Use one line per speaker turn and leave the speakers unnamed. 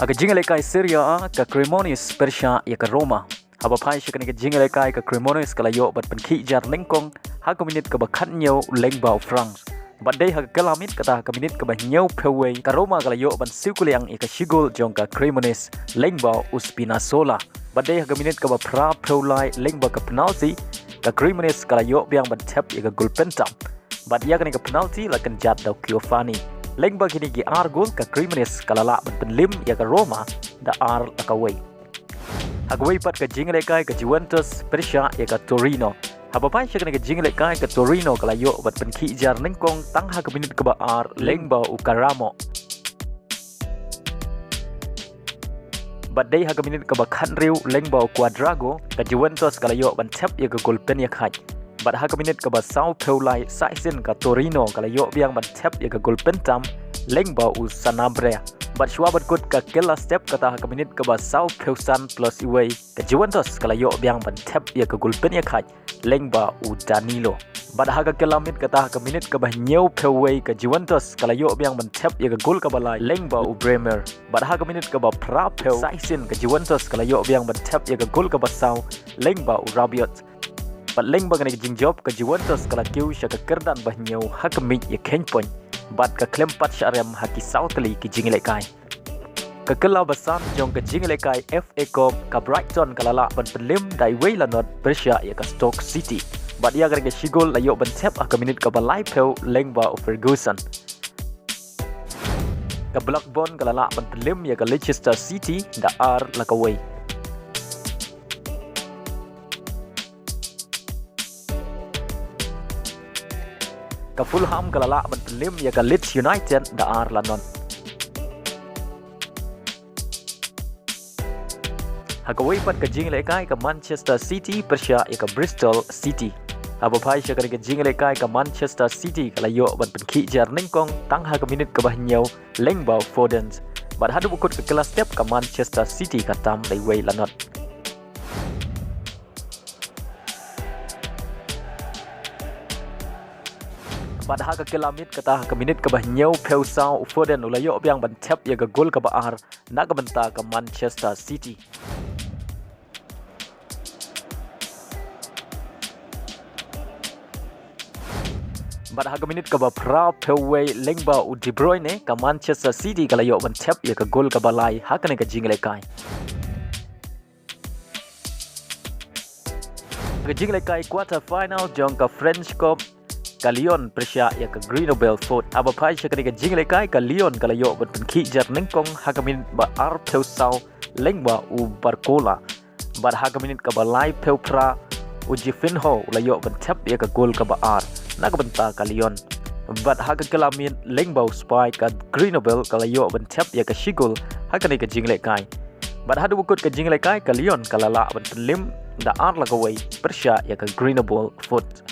Aga jingle Syria ka Cremonis Persia ya ka Roma. Haba pai shikani ka jingle ka Cremonis kala yo bat penki jar lengkong ha ka minit ka bakhan nyo lengbao France. Bat day ha kalamit kata ka minit ka ba nyo peway ka Roma kala yo ban sikuliang ika shigol jong ka Cremonis lengbao Uspinasola. Bat day ha ka minit ka ba pra pewlai lengba ka penalty ka Cremonis kala yo biang ban tap ika gulpentam. Bat ya ka penalty la kan jat daw Kiew. Lengba kini gi gol ka Cremonis kalala ban Liem ya ka Roma da akaway. Agaway pat ka jingle ka Juventus Persia ya ka Torino. Habapai siya ka jingle ka Torino kalayo bat penki jar nengkong tang ha ka minit ka ba lengba ukaramo. Bat day ha ka minit ka ba kanriu lengba quadrago ka Juventus kalayo ban tap ya ka gol pen ya khai. Bat ha ka minit ka ba Sao Peulai Saisin ka Torino kalayo biang ban tap ya ka gol pentam lengba Sanabria. Bat shua bat kut ka kela step kata ha ka minit ka ba Sao Peusan plus iway ka Juventus kalayo biang ban tap ya ka gol pen ya khai lengba Danilo. Bat ha ka kelamit kata ha ka minit ka ba nyeu peway ka Juventus kalayo biang ban tap ya ka gol ka balai lengba Bremer. Bat ha ka minit ka ba pra peu Saisin ka Juventus kalayo biang ban tap ya ka gol ka ba Sao lengba Rabiot. Bat lengba ka jingjop ka Juventus kala Kiew siya ka Kyrdan bah nyeu ha ka mit ya kenpoint. Bat ka klempat siya rem ha ki Sao tali ki jingle kai. Ka kelaw basan jong ka jingle kai FA Cup ka Brighton kalala ban Liem dai way lanot Persia ya ka Stoke City. Bat ya ka shigol layo ban tap ha ka minit ka balai peu lengba Ferguson. Ka Blackburn kalala ban Liem ya ka Leicester City da lakaway. Ka Fulham kalala ban Liem ya ka Leeds United da lanon. Hagaway pat ka jingle kai ka Manchester City Persia ya ka Bristol City. Habapai siya ka jingle kai ka Manchester City kalayo ban penki jar nengkong tang ha ka minit ka bah nyaw lengbao Foden. Bat hadu bukut ka kelas step ka Manchester City ka tam dai way lanot. Bat ha ka kelamit kata ha ka minit ka bah nyaw peu Sao Foden ulayo biang ban tap ya ka gol ka ba na ka benta ka Manchester City. Bat ha ka minit ka ba pra peway lengba De Bruyne ka Manchester City kalayo ban tap ya ka gol ka balai ha ka jingle kai. Ka jingle kai quarter final jong ka French Cup ka Lyon Persia ya ka Grenoble Fort. Abapai siya ka jingle kai ka Lyon kalayo ban penki jar nengkong ha ka minit ba peu Sao lengba Barcola. Bat ha ka minit ka balai peu pra Jifinho layo ban tap ya ka gol ka ba nakabenta ka Lyon. Bat ha ka kelamin lengba spy ka Grenoble kalayo ban tap ya ka shigol ha ka jingle kai. Bat hadu bukut ka jingle kai ka Lyon kalala ban Liem da lakaway Persia ya ka Grenoble Fort.